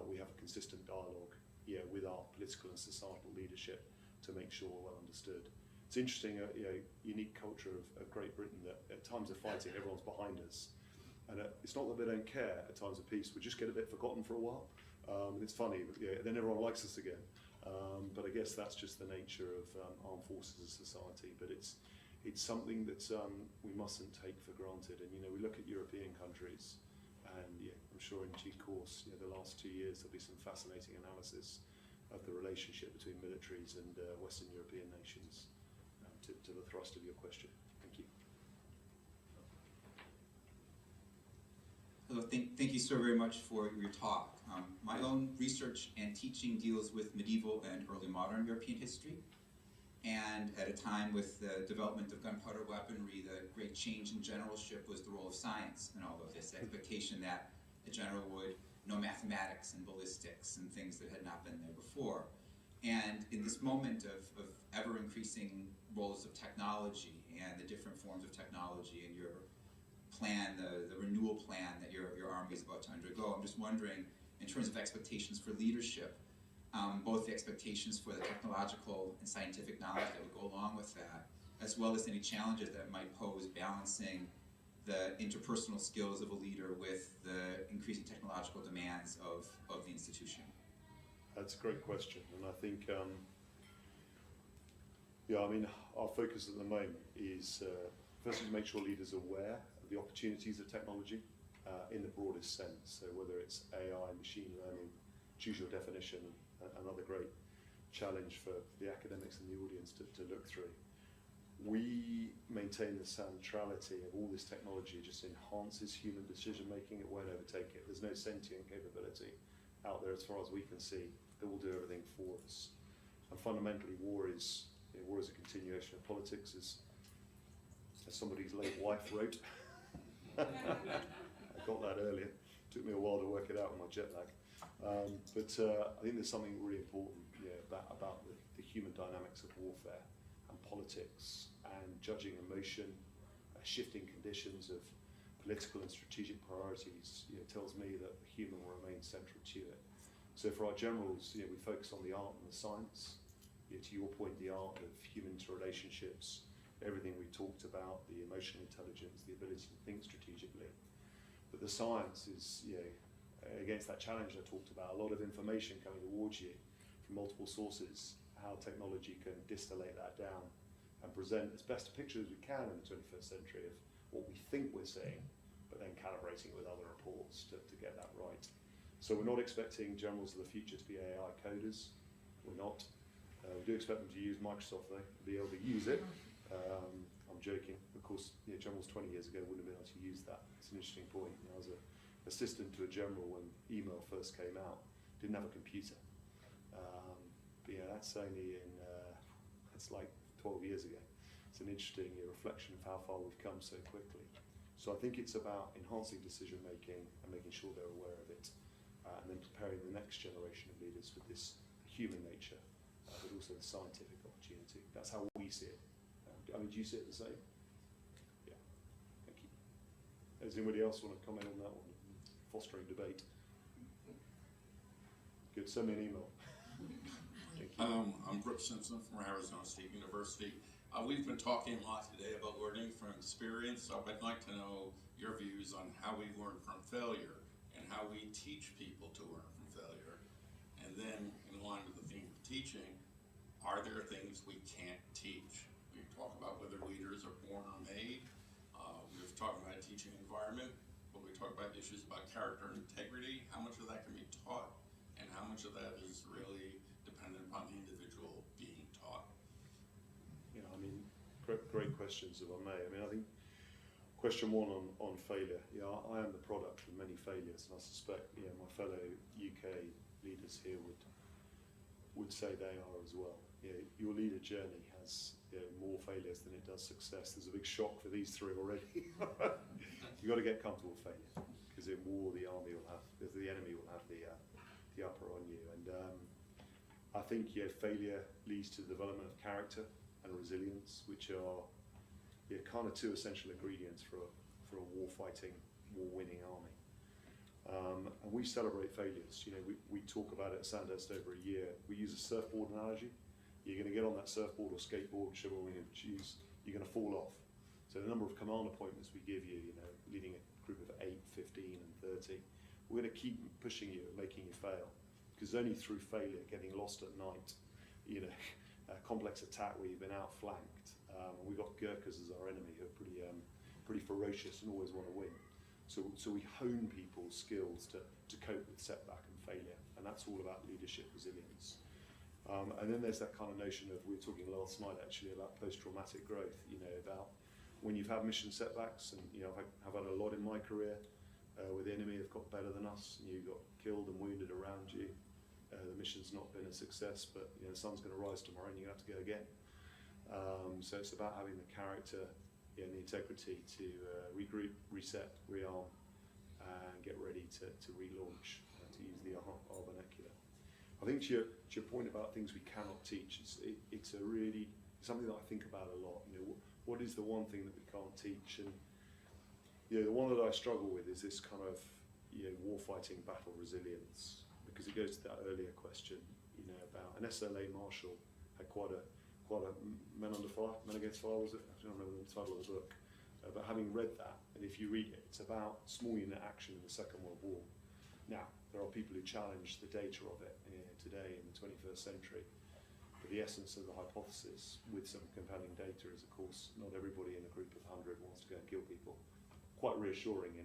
we have a consistent dialogue with our political and societal leadership to make sure we're well understood. It's interesting, unique culture of Great Britain, that at times of fighting, everyone's behind us. And it's not that they don't care at times of peace, we just get a bit forgotten for a while. And it's funny, but then everyone likes us again. But I guess that's just the nature of armed forces as a society. But it's something that we mustn't take for granted. And we look at European countries, and I'm sure in due course, the last 2 years there'll be some fascinating analysis of the relationship between militaries and Western European nations. To the thrust of your question. Thank you. Hello, thank you so very much for your talk. My own research and teaching deals with medieval and early modern European history. And at a time with the development of gunpowder weaponry, the great change in generalship was the role of science in all of this, the expectation that a general would know mathematics and ballistics and things that had not been there before. And in this moment of ever-increasing roles of technology and the different forms of technology and your plan, the renewal plan that your Army is about to undergo, I'm just wondering, in terms of expectations for leadership, both the expectations for the technological and scientific knowledge that would go along with that, as well as any challenges that might pose balancing the interpersonal skills of a leader with the increasing technological demands of the institution. That's a great question, and I think, our focus at the moment is firstly to make sure leaders are aware of the opportunities of technology in the broadest sense. So whether it's AI, machine learning, choose your definition, another great challenge for the academics and the audience to look through. We maintain the centrality of all this technology. It just enhances human decision making. It won't overtake it. There's no sentient capability out there as far as we can see that will do everything for us. And fundamentally, war is a continuation of politics, as somebody's late wife wrote. I got that earlier. Took me a while to work it out with my jet lag. I think there's something really important about the human dynamics of warfare and politics and judging emotion, shifting conditions of political and strategic priorities. Tells me that the human will remain central to it. So for our generals, we focus on the art and the science. To your point, the art of human interrelationships, everything we talked about, the emotional intelligence, the ability to think strategically. But the science is, against that challenge I talked about, a lot of information coming towards you from multiple sources, how technology can distillate that down and present as best a picture as we can in the 21st century of what we think we're seeing, but then calibrating it with other reports to get that right. So we're not expecting generals of the future to be AI coders. We're not. We do expect them to use Microsoft though, to be able to use it. I'm joking. Of course, generals 20 years ago wouldn't have been able to use that. It's an interesting point. I was an assistant to a general when email first came out. Didn't have a computer. That's only that's like 12 years ago. It's an interesting reflection of how far we've come so quickly. So I think it's about enhancing decision making and making sure they're aware of it, and then preparing the next generation of leaders with this human nature, but also the scientific opportunity. That's how we see it. Do you see it the same? Yeah. Thank you. Does anybody else want to comment on that one? Fostering debate. Good. Send me an email. Thank you. I'm Brooke Simpson from Arizona State University. We've been talking a lot today about learning from experience, so I'd like to know your views on how we learn from failure and how we teach people to learn from failure. And then, in line with the theme of teaching, are there things we can't teach? We talk about whether leaders are born or made. We've talked about a teaching environment, but we talk about issues about character and integrity. How much of that can be taught, and how much of that is really dependent upon the individual being taught? Great questions, if I may. I think question one on failure. I am the product of many failures, and I suspect my fellow UK leaders here would say they are as well. Your leader journey has more failures than it does success. There's a big shock for these three already. You've got to get comfortable with failure, because in war the enemy will have the upper on you. And I think failure leads to the development of character and resilience, which are kind of two essential ingredients for a war-fighting, war-winning army. And we celebrate failures. We talk about it at Sandhurst over a year. We use a surfboard analogy. You're going to get on that surfboard or skateboard, whichever one you choose, you're going to fall off. So the number of command appointments we give you, leading a group of 8, 15 and 30, we're going to keep pushing you and making you fail. Because only through failure, getting lost at night, a complex attack where you've been outflanked, and we've got Gurkhas as our enemy who are pretty ferocious and always want to win. So we hone people's skills to cope with setback and failure, and that's all about leadership resilience. And then there's that kind of notion of, we were talking last night actually about post-traumatic growth, about when you've had mission setbacks, and I've had a lot in my career where the enemy have got better than us, and you got killed and wounded around you. The mission's not been a success, but the sun's going to rise tomorrow and you're going to have to go again. So it's about having the character and the integrity to regroup, reset, rearm, and get ready to relaunch, to use the R vernacular. I think to your point about things we cannot teach, it's something that I think about a lot. What is the one thing that we can't teach? And the one that I struggle with is this kind of war-fighting battle resilience. Because it goes to that earlier question, about an SLA Marshal had quite a Men Under Fire, Men Against Fire, was it? I don't remember the title of the book. But having read that, and if you read it, it's about small unit action in the Second World War. Now, there are people who challenge the data of it today in the 21st century. But the essence of the hypothesis, with some compelling data, is, of course, not everybody in a group of 100 wants to go and kill people. Quite reassuring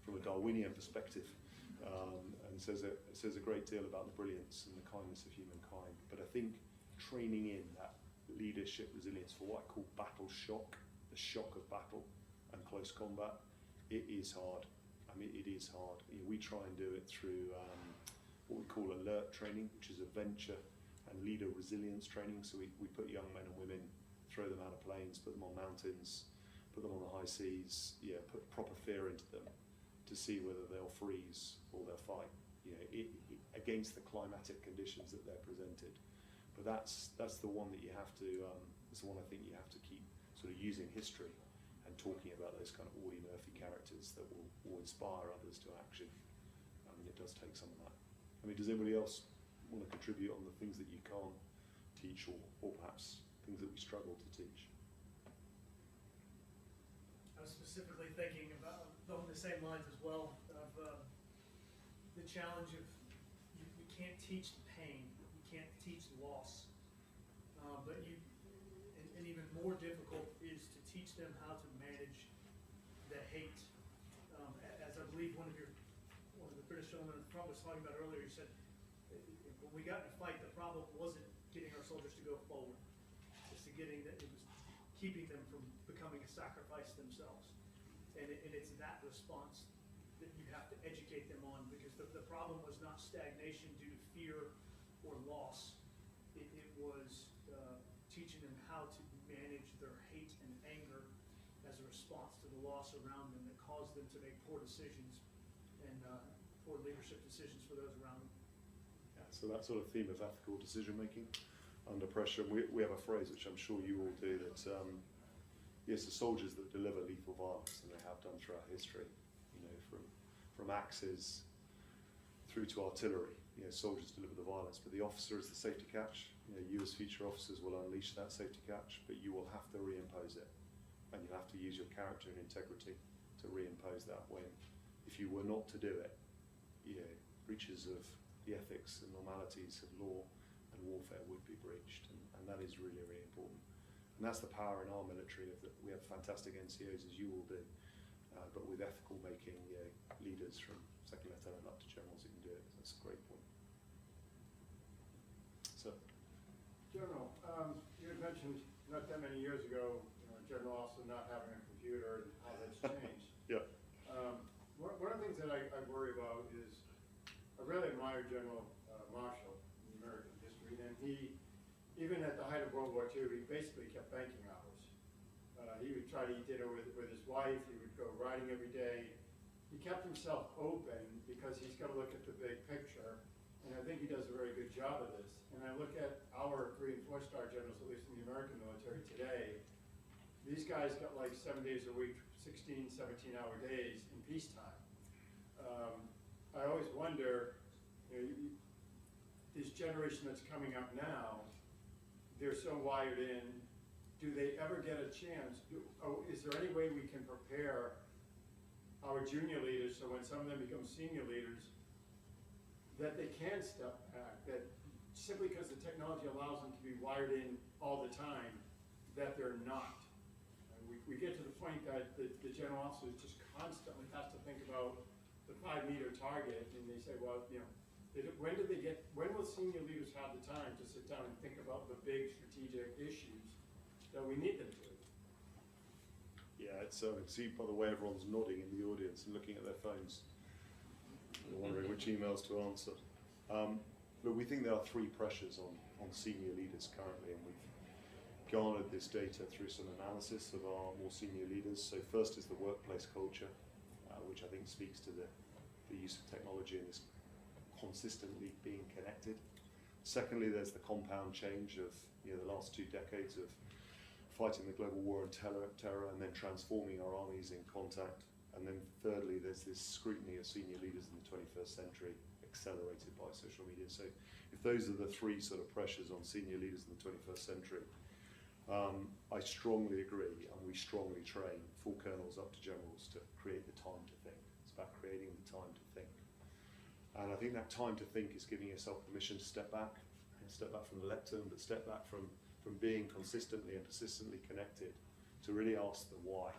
from a Darwinian perspective. And says a great deal about the brilliance and the kindness of humankind. But I think training in that leadership resilience for what I call battle shock, the shock of battle and close combat, it is hard. It is hard. We try and do it through what we call alert training, which is adventure and leader resilience training. So we put young men and women, throw them out of planes, put them on mountains, put them on the high seas, put proper fear into them, to see whether they'll freeze or they'll fight. against the climatic conditions that they're presented. But that's the one that you have to, it's the one I think you have to keep sort of using history and talking about those kind of Audie Murphy characters that will inspire others to action. I mean, it does take some of that. I mean, does anybody else want to contribute on the things that you can't teach, or perhaps things that we struggle to teach? I was specifically thinking about along the same lines as well of the challenge of you can't teach the pain, you can't teach loss, but and even more difficult is to teach them how to manage the hate. As I believe one of the British gentlemen in the front was talking about earlier, he said, when we got in a fight, the problem wasn't getting our soldiers to go forward. It's it was keeping them from becoming a sacrifice themselves. And it's that response that you have to educate them on, because the problem was not stagnation due to fear or loss. It was teaching them how to manage their hate and anger as a response to the loss around them that caused them to make poor decisions and poor leadership decisions for those around them. Yeah, so that sort of theme of ethical decision making under pressure. We have a phrase which I'm sure you all do, that yes, the soldiers that deliver lethal violence, and they have done throughout history, from axes through to artillery. Soldiers deliver the violence, but the officer is the safety catch. You as future officers will unleash that safety catch, but you will have to reimpose it, and you have to use your character and integrity to reimpose that. When, if you were not to do it, breaches of the ethics and normalities of law and warfare would be breached, and that is really, really important. And that's the power in our military, of that we have fantastic NCOs, as you all do, but with ethical making leaders from second lieutenant up to generals who can do it. That's a great point. So, General, you had mentioned not that many years ago, general officer not having a computer and how that's changed. yeah. One of the things that I worry about is, I really admire General Marshall in American history, and he, even at the height of World War II, he basically kept banking hours. He would try to eat dinner with his wife, he would go riding every day. He kept himself open because he's got to look at the big picture, and I think he does a very good job of this. And I look at our 3- and 4-star generals, at least in the American military today, these guys got like 7 days a week, 16, 17-hour days in peacetime. I always wonder, this generation that's coming up now, they're so wired in, do they ever get a chance? Is there any way we can prepare our junior leaders so when some of them become senior leaders, that they can step back, that simply because the technology allows them to be wired in all the time, that they're not? We get to the point that the general officer just constantly has to think about the 5-meter target, and they say, well, when will senior leaders have the time to sit down and think about the big strategic issues that we need them to? Yeah, it's I can see by the way everyone's nodding in the audience and looking at their phones, and wondering which emails to answer. But we think there are 3 pressures on senior leaders currently, and we've garnered this data through some analysis of our more senior leaders. So first is the workplace culture, which I think speaks to the use of technology and this consistently being connected. Secondly, there's the compound change of the last 2 decades of fighting the global war on terror and then transforming our armies in contact. And then thirdly, there's this scrutiny of senior leaders in the 21st century, accelerated by social media. So if those are the 3 sort of pressures on senior leaders in the 21st century, I strongly agree, and we strongly train full colonels up to generals to create the time to think. It's about creating the time to think. And I think that time to think is giving yourself permission to step back from the lectern, but step back from being consistently and persistently connected, to really ask the why.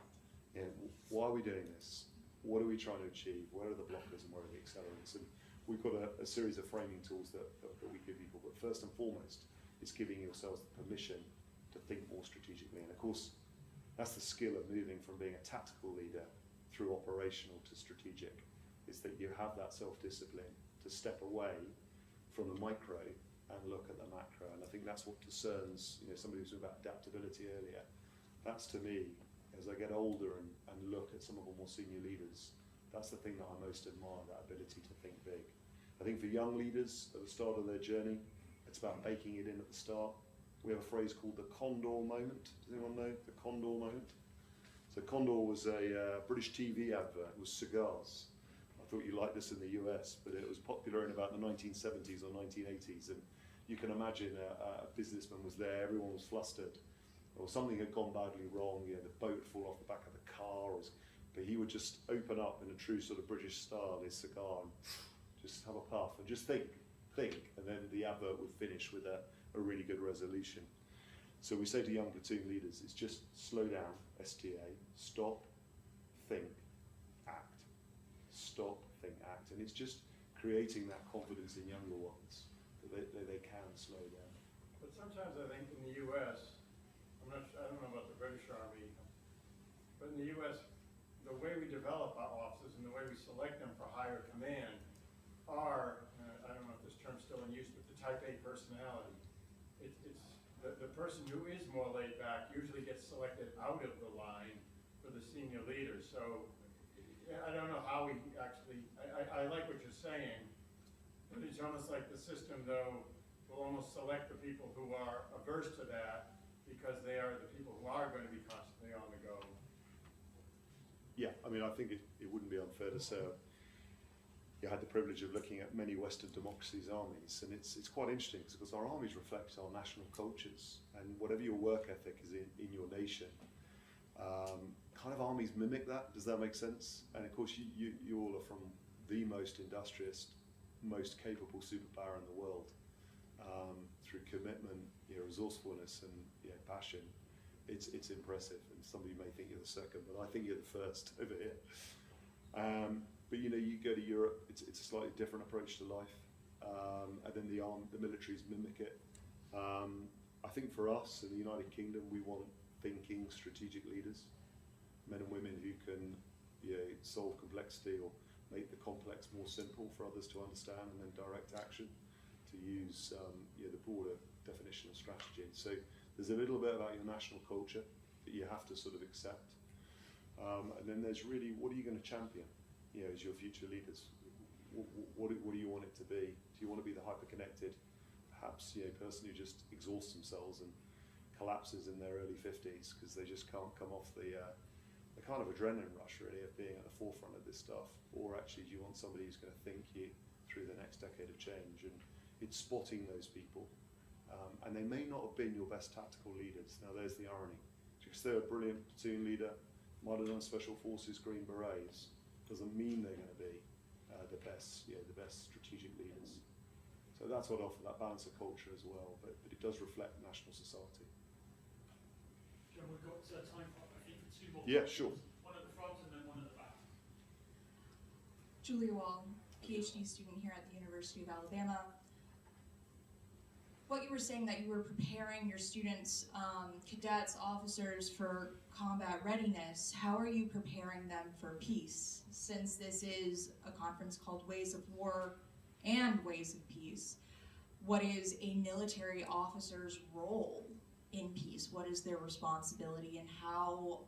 Why are we doing this? What are we trying to achieve? Where are the blockers and where are the accelerants? And we've got a series of framing tools that we give people, but first and foremost, it's giving yourselves the permission to think more strategically. And of course, that's the skill of moving from being a tactical leader through operational to strategic, is that you have that self-discipline to step away from the micro and look at the macro. And I think that's what discerns, somebody was talking about adaptability earlier. That's, to me, as I get older and look at some of our more senior leaders, that's the thing that I most admire, that ability to think big. I think for young leaders at the start of their journey, it's about baking it in at the start. We have a phrase called the Condor moment. Does anyone know the Condor moment? So Condor was a British TV advert. It was cigars. I thought you liked this in the US, but it was popular in about the 1970s or 1980s. And you can imagine a businessman was there, everyone was flustered, or something had gone badly wrong, you know, the boat would fall off the back of the car, but he would just open up in a true sort of British style his cigar and just have a puff and just think, and then the advert would finish with a really good resolution. So we say to young platoon leaders, it's just slow down, STA, stop, think, act. Stop, think, act. And it's just creating that confidence in younger ones that they can slow down. But sometimes I think in the US, I don't know about the British Army, but in the US, the way we develop our officers and the way we select them for higher command are, I don't know if this term's still in use, but the type A personality. It's the person who is more laid back usually gets selected out of the line for the senior leader. So I don't know how we actually, I like what you're saying, but it's almost like the system though will almost select the people who are averse to that because they are the people who are going to be constantly on the go. Yeah, I mean, I think it wouldn't be unfair to say you had the privilege of looking at many Western democracies' armies, and it's quite interesting because our armies reflect our national cultures, and whatever your work ethic is in your nation, kind of armies mimic that. Does that make sense? And of course, you all are from the most industrious, most capable superpower in the world, through commitment, resourcefulness, and passion. It's impressive, and somebody may think you're the second, but I think you're the first over here. But you go to Europe, it's a slightly different approach to life, and then the militaries mimic it. I think for us in the United Kingdom, we want thinking, strategic leaders, men and women who can solve complexity or make the complex more simple for others to understand, and then direct action to use the broader definition of strategy. So there's a little bit about your national culture that you have to sort of accept, and then there's really, what are you going to champion as your future leaders? What do you want it to be? Do you want to be the hyper-connected, perhaps person who just exhausts themselves and collapses in their early 50s because they just can't come off the kind of adrenaline rush really of being at the forefront of this stuff? Or actually, do you want somebody who's going to think you through the next decade of change? And it's spotting those people, and they may not have been your best tactical leaders. Now there's the irony, because they're a brilliant platoon leader, might have done Special Forces, Green Berets, doesn't mean they're going to be the best strategic leaders. So that's what I offer, that balance of culture as well, but it does reflect national society. John, we've got time for, I think, for two more. Yeah, sure. One at the front and then one at the back. Julia Wall, PhD student here at the University of Alabama. What you were saying that you were preparing your students, cadets, officers for combat readiness, how are you preparing them for peace? Since this is a conference called Ways of War and Ways of Peace, what is a military officer's role in peace? What is their responsibility, and how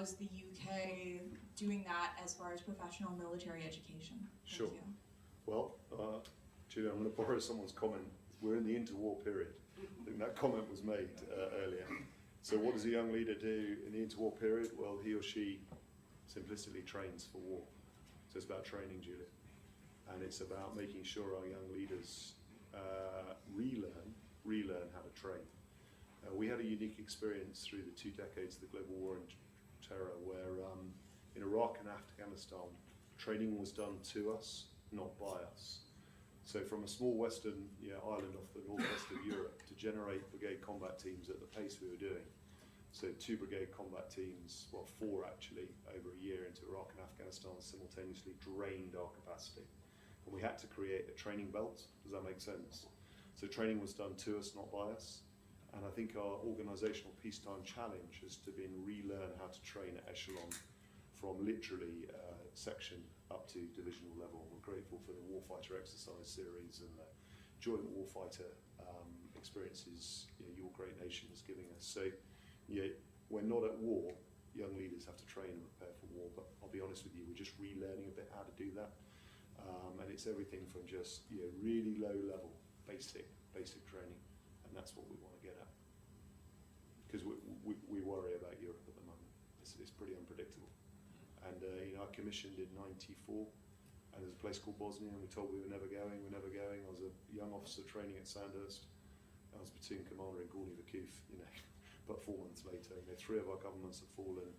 is the UK doing that as far as professional military education? Sure. Thank you. Well, Julia, I'm going to borrow someone's comment. We're in the interwar period. I think that comment was made earlier. So what does a young leader do in the interwar period? Well, he or she simplistically trains for war. So it's about training, Julia. And it's about making sure our young leaders relearn how to train. We had a unique experience through the 2 decades of the global war on terror, where in Iraq and Afghanistan, training was done to us, not by us. So from a small western island off the northwest of Europe to generate brigade combat teams at the pace we were doing, so 2 brigade combat teams, well 4 actually, over a year into Iraq and Afghanistan simultaneously drained our capacity. And we had to create a training belt. Does that make sense? So training was done to us, not by us. And I think our organizational peacetime challenge has to be relearn how to train at echelon from literally section up to divisional level. We're grateful for the Warfighter exercise series and the joint warfighter experiences your great nation is giving us. So we're not at war, young leaders have to train and prepare for war, but I'll be honest with you, we're just relearning a bit how to do that. And it's everything from just really low level basic training, and that's what we want to get at. Because we worry about Europe at the moment. It's pretty unpredictable. And I commissioned in '94, and there's a place called Bosnia, and we told we were never going. I was a young officer training at Sandhurst. I was platoon commander in Gorny Vakuf, but 4 months later, 3 of our governments have fallen.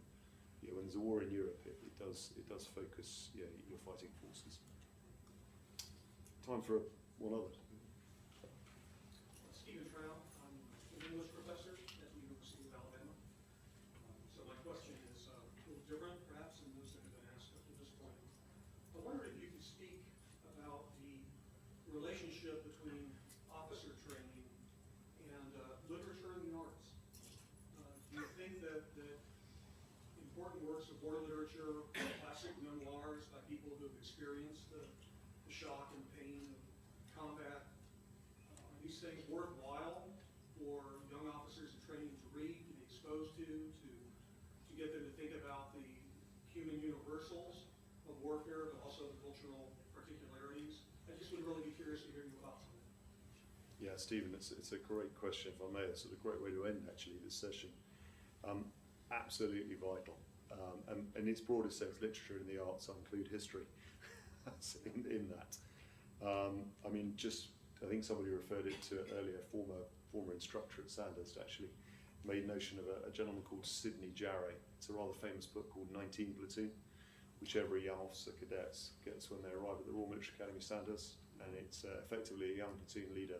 When there's a war in Europe, it does focus your fighting forces. Time for one other. Stephen Trout, I'm an English professor at the University of Alabama. So my question is a little different, perhaps, than those that have been asked up to this point. I wonder if you could speak about the relationship between officer training and literature and the arts. Do you think that important works of war literature, classic memoirs by people who have experienced the shock and pain of combat, are these things worthwhile for young officers in training to read, to be exposed to get them to think about the human universals of warfare, but also the cultural particularities? I just would really be curious to hear your thoughts on that. Yeah, Stephen, it's a great question, if I may. It's a great way to end, actually, this session. Absolutely vital. And in its broadest sense, literature and the arts include history in that. I think somebody referred it to earlier, former instructor at Sandhurst actually made notion of a gentleman called Sidney Jarrett. It's a rather famous book called 19 Platoon, which every young officer cadets gets when they arrive at the Royal Military Academy Sandhurst, and it's effectively a young platoon leader.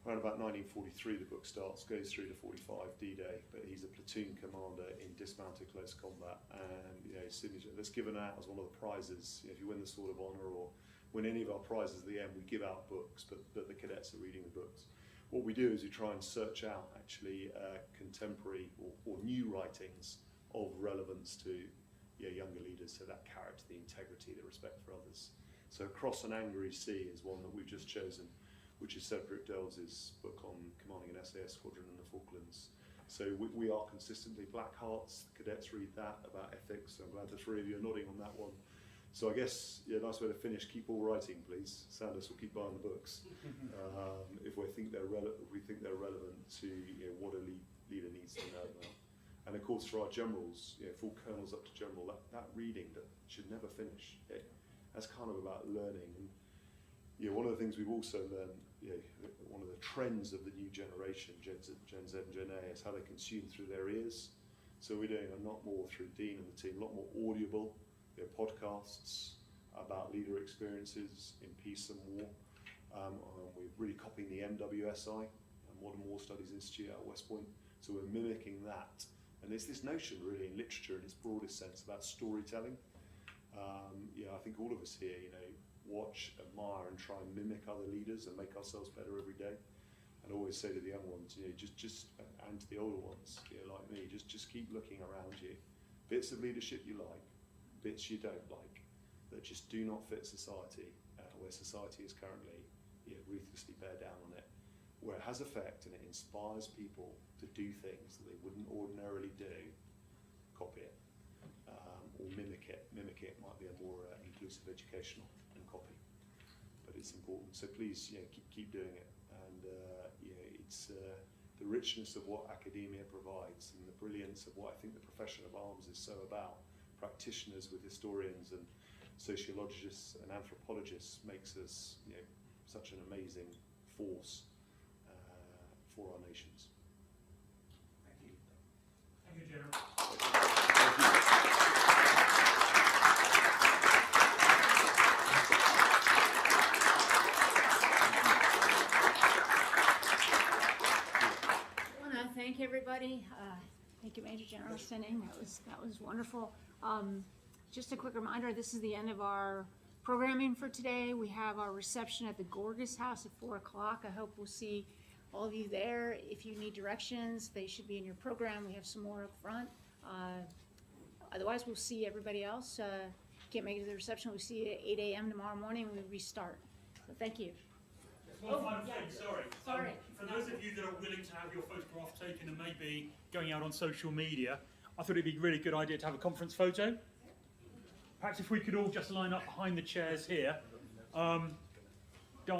Around about 1943 the book starts, goes through to 45 D-Day, but he's a platoon commander in dismounted close combat, and Sidney, that's given out as one of the prizes. If you win the Sword of Honour or win any of our prizes at the end, we give out books, but the cadets are reading the books. What we do is we try and search out actually contemporary or new writings of relevance to younger leaders, so that character, the integrity, the respect for others. So Across an Angry Sea is one that we've just chosen, which is Cedric Dell's book on commanding an SAS squadron in the Falklands. So we are consistently Black Hearts. Cadets read that about ethics. I'm glad the 3 of you are nodding on that one. So I guess, nice way to finish, keep all writing, please. Sandhurst will keep buying the books. If we think they're relevant to what a leader needs to know about. And of course, for our generals, full colonels up to general, that reading that should never finish. That's kind of about learning. And one of the things we've also learned, one of the trends of the new generation, Gen Z and Gen A, is how they consume through their ears. So we're doing a lot more through Dean and the team, a lot more audible podcasts about leader experiences in peace and war. We're really copying the MWSI, Modern War Studies Institute out of West Point. So we're mimicking that. And there's this notion really in literature in its broadest sense about storytelling. I think all of us here, watch, admire, and try and mimic other leaders and make ourselves better every day. And always say to the young ones, and to the older ones, like me, just keep looking around you. Bits of leadership you like, bits you don't like, that just do not fit society, where society is currently ruthlessly bear down on it, where it has effect and it inspires people to do things that they wouldn't ordinarily do. Copy it, or mimic it. Mimic it might be a more inclusive educational than copy, but it's important. So please, keep doing it. And it's the richness of what academia provides and the brilliance of what I think the profession of arms is so about. Practitioners with historians and sociologists and anthropologists makes us, such an amazing force for our nations. Thank you. Thank you, General. Thank everybody. Thank you, Major General Stenning. That was wonderful. Just a quick reminder, this is the end of our programming for today. We have our reception at the Gorgas House at 4 o'clock. I hope we'll see all of you there. If you need directions, they should be in your program. We have some more up front. Otherwise, we'll see everybody else. Can't make it to the reception. We'll see you at 8 a.m. tomorrow morning when we restart. So thank you. One final thing, sorry. Sorry. For those of you that are willing to have your photograph taken and maybe going out on social media, I thought it'd be a really good idea to have a conference photo. Perhaps if we could all just line up behind the chairs here.